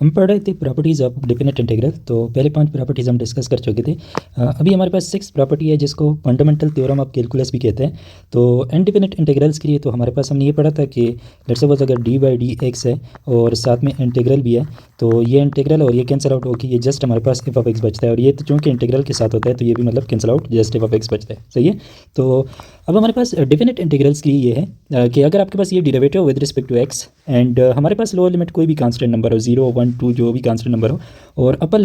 हम पढ़ रहे थे प्रॉपर्टीज़ ऑफ डेफिनेट इंटीग्रल। तो पहले 5 प्रॉपर्टीज़ हम डिस्कस कर चुके थे। अभी हमारे पास 6 प्रॉपर्टी है जिसको फंडामेंटल थ्योरम ऑफ कैलकुलस भी कहते हैं। तो इनडेफिनेट इंटीग्रल्स के लिए तो हमारे पास हमने ये पढ़ा था कि लेट्स सपोज अगर डी बाई डी एक्स है और साथ में इंटीग्रल भी है, तो ये इंटीग्रल और ये कैंसिल आउट होकर ये जस्ट हमारे पास एफ ऑफ एक्स बचता है, और ये तो चूँकि इंटीग्रल के साथ होता है तो ये भी मतलब cancel out just F of x बचता है। सही है। तो अब हमारे पास डेफिनेट इंटीग्रल्स की ये है कि अगर आपके पास ये derivative with respect to x and हमारे पास लोअर लिमिट कोई भी कांस्टेंट नंबर हो, 0 1 2 जो भी कांस्टेंट नंबर हो, और अपर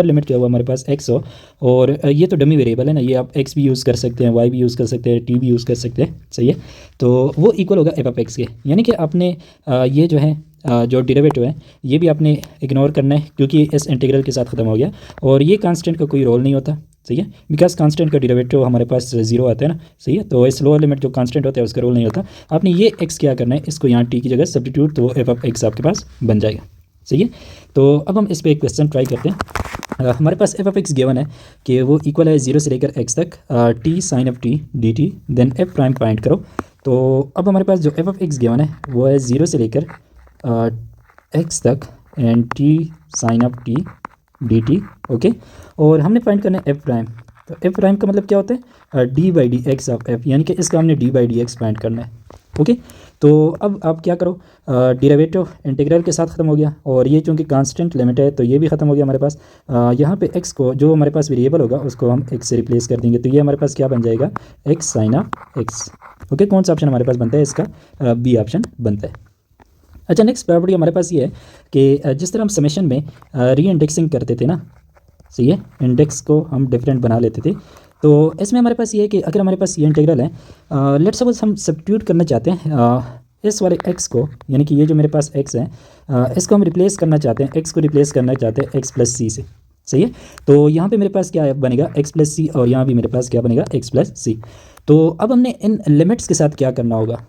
लिमिट क्या हुआ हमारे पास एक्स हो, और ये तो डमी वेरिएबल है ना, ये आप एक्स भी यूज़ कर सकते हैं, वाई भी यूज़ कर सकते हैं, टी भी यूज़ कर सकते हैं। सही है। तो वो इक्वल होगा एफ ऑफ एक्स के, यानी कि आपने ये जो है जो डेरिवेटिव है ये भी आपने इग्नोर करना है क्योंकि इस इंटीग्रल के साथ ख़त्म हो गया, और ये कांस्टेंट का कोई रोल नहीं होता। सही है, बिकॉज कांस्टेंट का डेरिवेटिव हमारे पास 0 आता है ना। सही है, तो इस लोअर लिमिट जो कांस्टेंट होता है उसका रोल नहीं होता। आपने ये एक्स क्या करना है, इसको यहाँ टी की जगह सब्स्टिट्यूट, तो एफ ऑफ एक्स आपके पास बन जाएगा। सही है। तो अब हम इस पर एक क्वेश्चन ट्राई करते हैं। हमारे पास एफ ऑफ एक्स गिवन है कि वो इक्वल है 0 से लेकर एक्स तक t sine of t d t, then f prime find करो। तो अब हमारे पास जो एफ ऑफ एक्स गिवन है वो है 0 से लेकर एक्स तक and t sine of t d t. Okay, और हमने फाइंड करना है एफ प्राइम। तो एफ प्राइम का मतलब क्या होता है, d by d x of f, यानी कि इसका हमने d by d x find करना है। ओके, तो अब आप क्या करो, डेरिवेटिव इंटीग्रल के साथ ख़त्म हो गया, और ये चूँकि कांस्टेंट लिमिट है तो ये भी ख़त्म हो गया हमारे पास। यहाँ पे एक्स को जो हमारे पास वेरिएबल होगा उसको हम एक्स से रिप्लेस कर देंगे, तो ये हमारे पास क्या बन जाएगा, x sine of x. Okay, कौन सा ऑप्शन हमारे पास बनता है, इसका बी ऑप्शन बनता है। अच्छा, नेक्स्ट प्रॉपर्टी हमारे पास ये है कि जिस तरह हम समेशन में री इंडेक्सिंग करते थे ना, सही है, इंडेक्स को हम डिफरेंट बना लेते थे, तो इसमें हमारे पास ये है कि अगर हमारे पास ये इंटीग्रल है, लेट्स सपोज हम सब्स्टिट्यूट करना चाहते हैं इस वाले एक्स को, यानी कि ये जो मेरे पास एक्स है इसको हम रिप्लेस करना चाहते हैं, एक्स को रिप्लेस करना चाहते हैं एक्स प्लस सी से। सही है, तो यहाँ पे मेरे पास क्या बनेगा, एक्स प्लस सी, और यहाँ भी मेरे पास क्या बनेगा, एक्स प्लस सी। तो अब हमने इन लिमिट्स के साथ क्या करना होगा।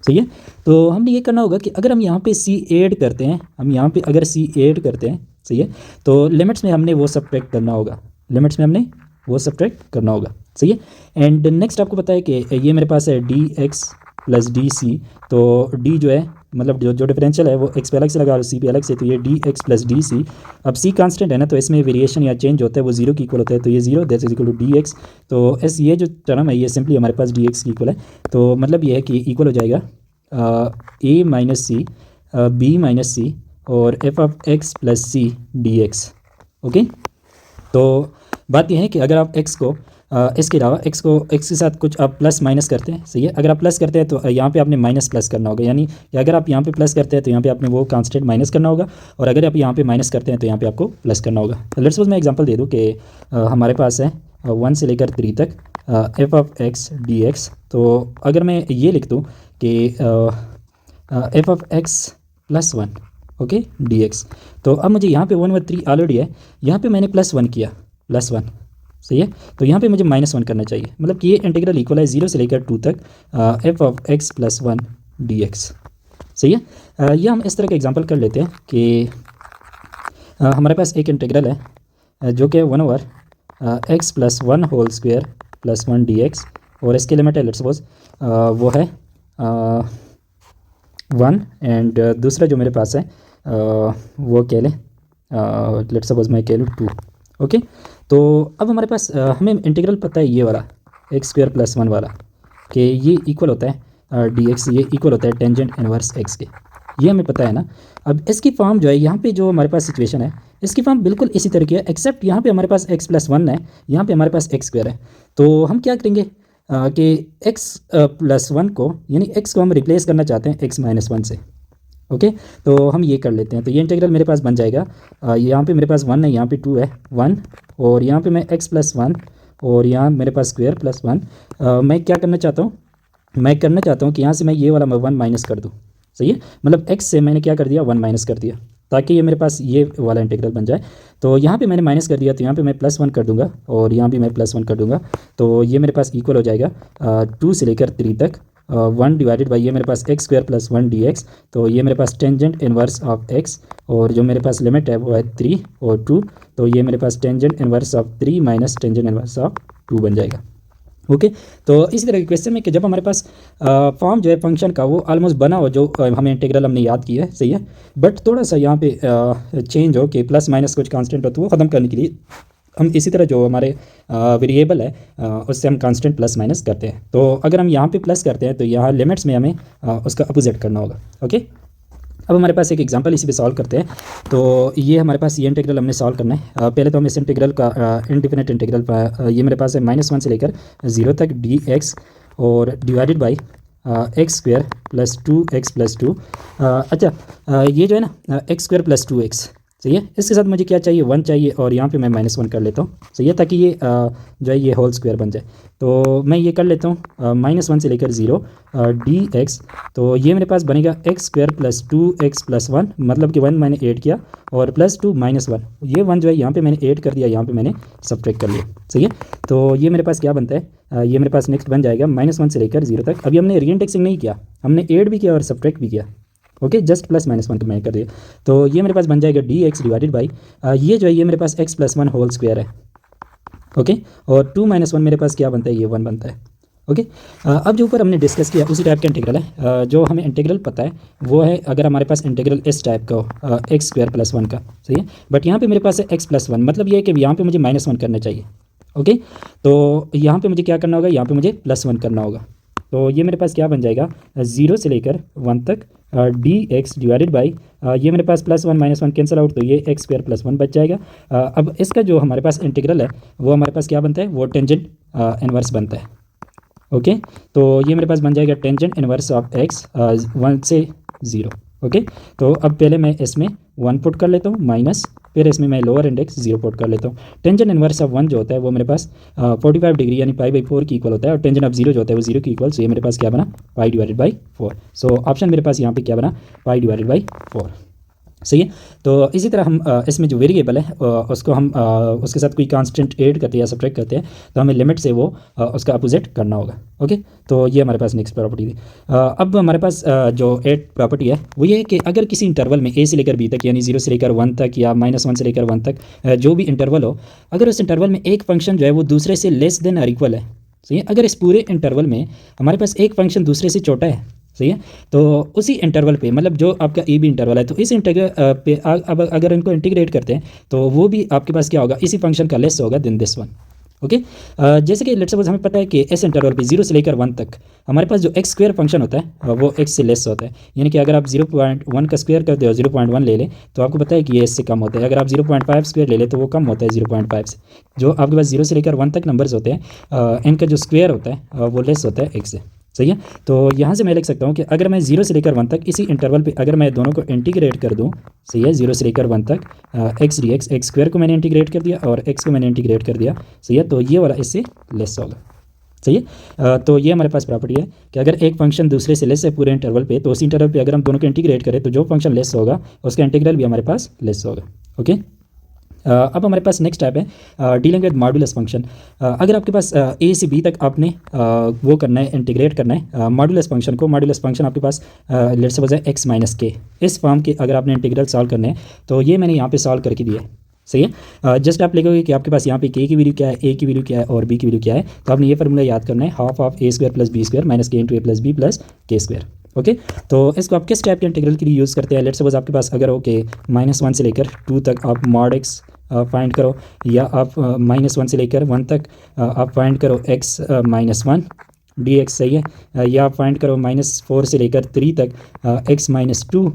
सही है, तो हमने ये करना होगा कि अगर हम यहाँ पे सी ऐड करते हैं, हम यहाँ पे अगर सी ऐड करते हैं, सही है, तो लिमिट्स में हमने वो सब्ट्रैक्ट करना होगा, लिमिट्स में हमने वो सब्ट्रैक्ट करना होगा। सही है, एंड नेक्स्ट आपको पता है कि ये मेरे पास है d x plus d c, तो डी जो है मतलब जो डिफरेंशियल है वो एक्स पे अलग से लगा और सी पे अलग से, तो ये d x plus d c. अब सी कांस्टेंट है ना, तो इसमें वेरिएशन या चेंज होता है, वो 0 की इक्वल होता है, तो ये 0 that is equal to d x. तो इस ये जो टर्म है ये सिंपली हमारे पास डी एक्स की इक्वल है, तो मतलब ये है कि इक्वल हो जाएगा a minus c b minus c और f of x plus c d x. Okay, तो बात यह है कि अगर आप एक्स को इसके अलावा एक्स को एक्स के साथ कुछ आप प्लस माइनस करते हैं, सही है, अगर आप प्लस करते हैं तो यहाँ पे आपने माइनस प्लस करना होगा, यानी कि अगर आप यहाँ पे प्लस करते हैं तो यहाँ पे आपने वो कांस्टेंट माइनस करना होगा, और अगर आप यहाँ पे माइनस करते हैं तो यहाँ पे आपको प्लस करना होगा। तो लेट्स सपोज मैं एग्जांपल दे दूँ कि हमारे पास है 1 से लेकर 3 तक F of x D x. तो अगर मैं ये लिख दूँ कि F of x plus 1, okay, D x, तो अब मुझे यहाँ पे 1 व 3 ऑलरेडी है, यहाँ पे मैंने प्लस 1 किया, प्लस 1, सही है, तो यहाँ पे मुझे माइनस 1 करना चाहिए, मतलब कि ये इंटीग्रल इक्वल है 0 से लेकर 2 तक F of x plus 1 d x. सही है, ये हम इस तरह का एग्जांपल कर लेते हैं कि हमारे पास एक इंटीग्रल है जो कि 1/x plus 1 whole square plus 1 d x, और इसकी लिमिट है लेट्स सपोज वो है 1, एंड दूसरा जो मेरे पास है वो कह लें लेट्स सपोज मैं कह लूँ 2। ओके, तो अब हमारे पास हमें इंटीग्रल पता है ये वाला एक्स स्क्वायर प्लस 1 वाला, कि ये इक्वल होता है डी एक्स, ये इक्वल होता है टेंजेंट इनवर्स एक्स के, ये हमें पता है ना। अब इसकी फॉर्म जो है यहाँ पे जो हमारे पास सिचुएशन है इसकी फॉर्म बिल्कुल इसी तरह की है, एक्सेप्ट यहाँ पे हमारे पास एक्स प्लस 1 है, यहाँ पे हमारे पास एक्स स्क्वायर है। तो हम क्या करेंगे कि एक्स प्लस 1 को, यानी एक्स को हम रिप्लेस करना चाहते हैं एक्स माइनस 1 से। ओके, तो हम ये कर लेते हैं, तो ये इंटीग्रल मेरे पास बन जाएगा, यहाँ पे मेरे पास 1 है, यहाँ पे 2 है 1, और यहाँ पे मैं x प्लस 1 और यहाँ मेरे पास स्क्वायर प्लस 1। मैं क्या करना चाहता हूँ, मैं करना चाहता हूँ कि यहाँ से मैं ये वाला 1 माइनस कर दूँ। सही है, मतलब x से मैंने क्या कर दिया, 1 माइनस कर दिया, ताकि ये मेरे पास ये वाला इंटीग्रल बन जाए। तो यहाँ पे मैंने माइनस कर दिया, तो यहाँ पे मैं प्लस 1 कर दूँगा और यहाँ भी मैं प्लस 1 कर दूँगा, तो ये मेरे पास इक्वल हो जाएगा 2 से लेकर 3 तक 1 डिवाइडेड बाई ये मेरे पास x square plus 1 d x, तो ये मेरे पास टेंजेंट इनवर्स ऑफ एक्स, और जो मेरे पास लिमिट है वो है 3 और 2, तो ये मेरे पास tangent inverse of 3 minus tangent inverse of 2 बन जाएगा। ओके। तो इसी तरह के क्वेश्चन में कि जब हमारे पास फॉर्म जो है फंक्शन का वो ऑलमोस्ट बना हो, जो हमें इंटीग्रल हमने याद किया है, सही है, बट थोड़ा सा यहाँ पे चेंज हो कि प्लस माइनस कुछ कांस्टेंट हो, तो वो ख़त्म करने के लिए हम इसी तरह जो हमारे वेरिएबल है उससे हम कांस्टेंट प्लस माइनस करते हैं। तो अगर हम यहाँ पे प्लस करते हैं तो यहाँ लिमिट्स में हमें उसका अपोजिट करना होगा। ओके, अब हमारे पास एक एग्जांपल इसी पे सॉल्व करते हैं। तो ये हमारे पास ये इंटीग्रल हमने सॉल्व करना है। पहले तो हम इस इंटीग्रल का इनडिफिनिट इंटीग्रल ये मेरे पास है -1 से लेकर 0 तक dx और divided by x square plus 2x plus 2। अच्छा, ये जो है ना एक्स स्क्वेयर प्लस 2x, सही है। इसके साथ मुझे क्या चाहिए, 1 चाहिए, और यहाँ पे मैं -1 कर लेता हूँ, सही है, ताकि ये जो है ये होल स्क्वायर बन जाए। तो मैं ये कर लेता हूँ -1 से लेकर 0 dx, तो ये मेरे पास बनेगा x square plus 2x plus 1, मतलब कि 1 मैंने ऐड किया, और प्लस 2 -1, ये 1 जो है यहाँ पे मैंने ऐड कर दिया, यहाँ पे मैंने सब्ट्रैक्ट कर लिया, सही है। तो ये मेरे पास क्या बनता है, ये मेरे पास नेक्स्ट बन जाएगा -1 से लेकर 0 तक। अभी हमने रीइंडेक्सिंग नहीं किया, हमने ऐड भी किया और सब्ट्रैक्ट भी किया। ओके, जस्ट प्लस -1 को मैंने कर दिया। तो ये मेरे पास बन जाएगा dx डिवाइडेड बाई ये जो है ये मेरे पास x प्लस 1 होल स्क्वायर है। ओके, और 2 - 1 मेरे पास क्या बनता है, ये 1 बनता है। ओके, अब जो ऊपर हमने डिस्कस किया उसी टाइप का इंटीग्रल है। जो हमें इंटीग्रल पता है वो है, अगर हमारे पास इंटीग्रल इस टाइप का हो एक्स स्क्वायर प्लस 1 का, सही है, बट यहाँ पे मेरे पास है x प्लस 1, मतलब ये है कि यहाँ पे मुझे -1 करना चाहिए। ओके, तो यहाँ पे मुझे क्या करना होगा, यहाँ पे मुझे +1 करना होगा। तो ये मेरे पास क्या बन जाएगा, 0 से लेकर 1 तक dx डिवाइडेड बाई ये मेरे पास +1 -1 कैंसिल आउट, तो ये एक्स स्क्वायर प्लस 1 बच जाएगा। अब इसका जो हमारे पास इंटीग्रल है वो हमारे पास क्या बनता है, वो टेंजेंट इनवर्स बनता है। ओके, तो ये मेरे पास बन जाएगा टेंजेंट इनवर्स ऑफ x 1 से 0। ओके, तो अब पहले मैं इसमें 1 पुट कर लेता हूँ माइनस, फिर इसमें मैं लोअर इंडेक्स 0 पुट कर लेता हूँ। टेंजेंट इनवर्स ऑफ 1 जो होता है वो मेरे पास 45 डिग्री यानी π/4 की इक्वल होता है, और टेंजेंट ऑफ 0 जो होता है वो 0 की इक्वल। सो ये मेरे पास क्या बना, π/4। सो ऑप्शन मेरे पास यहाँ पे क्या बना, π/4, सही है। तो इसी तरह हम इसमें जो वेरिएबल है उसको हम उसके साथ कोई कांस्टेंट ऐड करते हैं या सब्ट्रैक्ट करते हैं, तो हमें लिमिट से वो उसका अपोजिट करना होगा। ओके, तो ये हमारे पास नेक्स्ट प्रॉपर्टी थी। अब हमारे पास जो 8 प्रॉपर्टी है वो ये है कि अगर किसी इंटरवल में a से लेकर b तक, यानी 0 से लेकर 1 तक या -1 से लेकर 1 तक जो भी इंटरवल हो, अगर उस इंटरवल में एक फंक्शन जो है वो दूसरे से लेस देन और इक्वल है, सही है। अगर इस पूरे इंटरवल में हमारे पास एक फंक्शन दूसरे से छोटा है, सही है, तो उसी इंटरवल पे, मतलब जो आपका ए बी इंटरवल है, तो इस इंटरवल पे अब अगर इनको इंटीग्रेट करते हैं तो वो भी आपके पास क्या होगा, इसी फंक्शन का लेस होगा देन दिस वन। ओके, जैसे कि लेट्स सपोज हमें पता है कि इस इंटरवल पे 0 से लेकर 1 तक हमारे पास जो एक्स स्क्वायर फंक्शन होता है वो x से लेस होता है, यानी कि अगर आप 0.1 का स्क्वायर कर दो, 0.1 ले लें, तो आपको पता है कि ये इससे कम होता है। अगर आप 0.5 स्क्वायर ले लें तो वो कम होता है 0.5 से। जो आपके पास 0 से लेकर 1 तक नंबर्स होते हैं इनका जो स्क्वायर होता है वो लेस होता है x से, सही है। तो यहाँ से मैं लिख सकता हूँ कि अगर मैं 0 से लेकर 1 तक इसी इंटरवल पे अगर मैं दोनों को इंटीग्रेट कर दूँ, सही है, 0 से लेकर 1 तक x dx, एक्स स्क्वायर को मैंने इंटीग्रेट कर दिया और x को मैंने इंटीग्रेट कर दिया, सही है, तो ये वाला इससे लेस होगा, सही है। तो ये हमारे पास प्रॉपर्टी है कि अगर एक फंक्शन दूसरे से लेस है पूरे इंटरवल पे, तो उस इंटरवल पे अगर हम दोनों को इंटीग्रेट करें तो जो फंक्शन लेस होगा उसका इंटीग्रल भी हमारे पास लेस होगा। ओके, अब हमारे पास नेक्स्ट टाइप है डीलिंग विद मॉडुलस फंक्शन। अगर आपके पास ए से बी तक आपने वो करना है, इंटीग्रेट करना है मॉडुलस फंक्शन को। मॉडुलस फंक्शन आपके पास लेट्स सपोज है x माइनस के, इस फॉर्म के अगर आपने इंटीग्रल सॉल्व करने हैं तो ये मैंने यहाँ पे सॉल्व करके दिया है, सही है। जस्ट आप लिखोगे कि आपके पास यहाँ पे k की वैल्यू क्या है, a की वैल्यू क्या है और b की वैल्यू क्या है, तो आपने ये फार्मूला याद करना है, half of a square plus b square minus k into a plus b plus k square. Okay, तो इसको आप किस टाइप के इंटीग्रल के लिए यूज़ करते हैं। लेट्स सपोज आपके पास अगर हो कि -1 से लेकर 2 तक आप मॉड x फाइंड करो, या आप -1 से लेकर 1 तक आप फाइंड करो x -1 dx, सही है, या आप फाइंड करो -4 से लेकर 3 तक x -2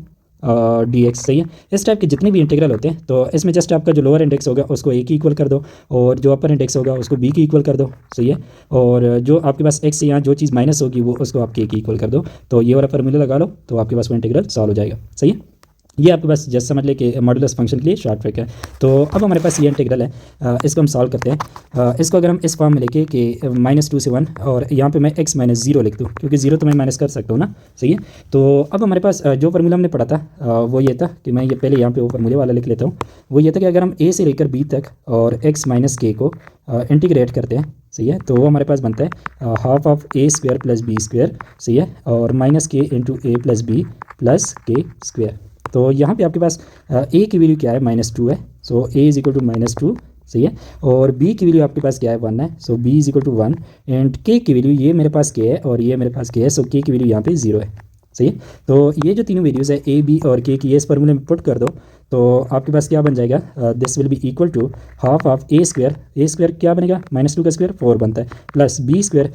dx, सही है। इस टाइप के जितने भी इंटीग्रल होते हैं तो इसमें जस्ट आपका जो लोअर इंडेक्स होगा उसको a की इक्वल कर दो और जो अपर इंडेक्स होगा उसको b की इक्वल कर दो, सही है, और जो आपके पास x से यहाँ जो चीज़ माइनस होगी वो उसको आप k की इक्वल कर दो, तो ये वाला फार्मूला लगा लो तो आपके पास वो इंटीग्रल सॉल्व हो जाएगा, सही है। ये आपके पास जस्ट समझ ले कि मॉडुलस फंक्शन के लिए शॉर्ट ट्रिक है। तो अब हमारे पास ये इंटीग्रल है, इसको हम सॉल्व करते हैं। इसको अगर हम इस फॉर्म में लेके कि -2 से 1 और यहाँ पे मैं x -0 लिख दूँ, क्योंकि 0 तो मैं माइनस कर सकता हूँ ना, सही है। तो अब हमारे पास जो फार्मूला हमने पढ़ा था वो ये था कि मैं ये पहले यहाँ पे वो फार्मूले वाला लिख लेता हूँ। वो ये था कि अगर हम a से लेकर b तक और x - k को इंटीग्रेट करते हैं, सही है, तो वो हमारे पास बनता है half of a square plus b square, सही है, और -k into a plus b plus k square. तो यहाँ पे आपके पास a की वैल्यू क्या है, -2 है, सो a इज इक्वल टू -2, सही है। और b की वैल्यू आपके पास क्या है 1 है, so b is equal to 1 and k की वैल्यू ये मेरे पास k है और ये मेरे पास k है, सो k की वैल्यू यहाँ पे 0 है। सही है। तो ये जो तीनों वैल्यूज़ है a b और k की, ये इस फॉर्मूले में पुट कर दो तो आपके पास क्या बन जाएगा, this will be equal to half of a square क्या बनेगा -2 का स्क्वायर 4 बनता है, प्लस बी स्क्वायर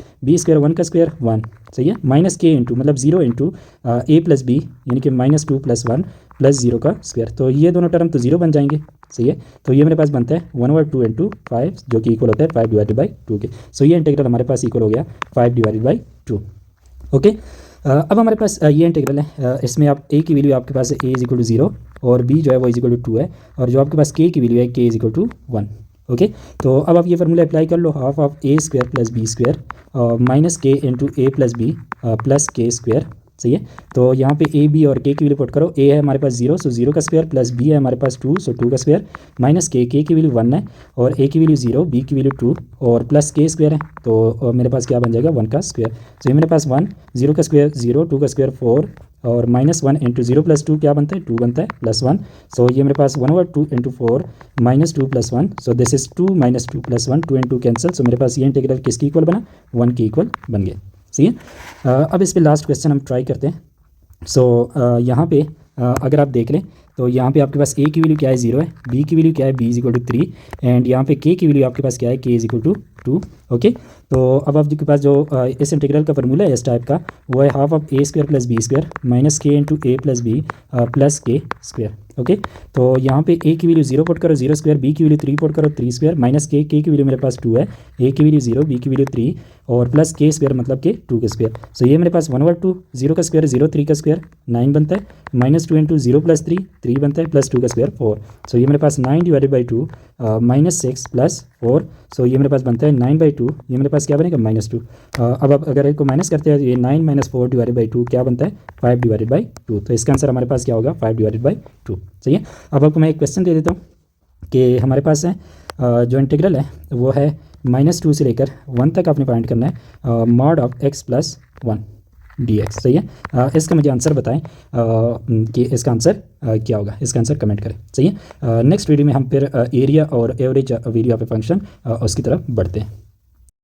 1 का स्क्वायर 1। सही है। माइनस के इंटू मतलब 0 इंटू ए प्लस बी यानी कि -2 + 1 + 0 का स्क्वायर, तो ये दोनों टर्म तो 0 बन जाएंगे। सही है। तो ये मेरे पास बनता है 1/2 इंटू 5 जो कि इक्वल होता है 5/2 के। सो ये इंटीग्रल हमारे पास इक्वल हो गया 5/2। ओके। अब हमारे पास ये इंटीग्रल है, इसमें आप a की वैल्यू आपके पास a इज इक्वल टू 0 और b जो है वो इज इक्वल टू 2 है, और जो आपके पास k की वैल्यू है k is equal to 1। Okay. तो अब आप ये फार्मूला अप्लाई कर लो, half of a square plus b square minus k into a plus b plus k square. सही है। तो यहाँ पे a b और k की वैल्यू पुट करो, a है हमारे पास 0 सो 0 का स्क्वायर, प्लस b है हमारे पास 2 सो 2 का स्क्वायर, माइनस k की वैल्यू 1 है और a की वैल्यू 0 b की वैल्यू 2 और प्लस k स्क्वायर है, तो मेरे पास क्या बन जाएगा 1 का स्क्वायर। सो ये मेरे पास 1, 0 का स्क्वायर 0, 2 का स्क्वायर 4 और -1 इंटू 0 + 2 क्या बनता है 2 बनता है, +1। सो ये मेरे पास 1/2 into 4 -2 + 1, so this is 2 -2 + 1, 2 into cancel, so मेरे पास ये इंटीग्रल किसकी इक्वल बना 1 की इक्वल बन गया। सही है। अब इस पर लास्ट क्वेश्चन हम ट्राई करते हैं। सो यहाँ पे अगर आप देख लें तो यहाँ पे आपके पास a की वैल्यू क्या है 0 है, b की वैल्यू क्या है b is equal to 3 and यहाँ पे k की वैल्यू आपके पास क्या है k is equal to 2। Okay. तो अब आपके पास जो इस इंटीग्रल का फॉर्मूला है इस टाइप का, वो है half of a square plus b square minus k into a plus b plus k square. Okay. तो यहाँ पे a की वैल्यू 0 पुट करो 0 स्क्वायर, b की वैल्यू 3 पुट करो 3 स्क्वायर, माइनस k की वैल्यू मेरे पास 2 है, a की वैल्यू 0, b की वैल्यू 3 और प्लस के स्क्वायर मतलब के 2 के स्क्वायर। सो ये मेरे पास 1/2, 0 का स्क्वायर 0, 3 का स्क्वायर 9 बनता है, -2 इंटू 0 + 3 3 बनता है, प्लस 2 का स्क्वायर 4। सो ये मेरे पास 9/2 -6 + 4, सो ये मेरे पास बनता है 9/2, ये मेरे पास क्या बनेगा -2। अब आप अगर इसको माइनस करते हैं तो ये 9 - 4/2 क्या बनता है 5/2, तो इसका आंसर हमारे पास क्या होगा 5/2। सही है। अब आपको मैं एक क्वेश्चन दे देता हूँ कि हमारे पास है जो इंटीग्रल है वो है -2 से लेकर 1 तक आपने फाइंड करना है मॉड ऑफ x + 1 dx। सही है। इसका मुझे आंसर बताएं कि इसका आंसर क्या होगा, इसका आंसर कमेंट करें। सही है। नेक्स्ट वीडियो में हम फिर एरिया और average value of a function उसकी तरफ बढ़ते हैं।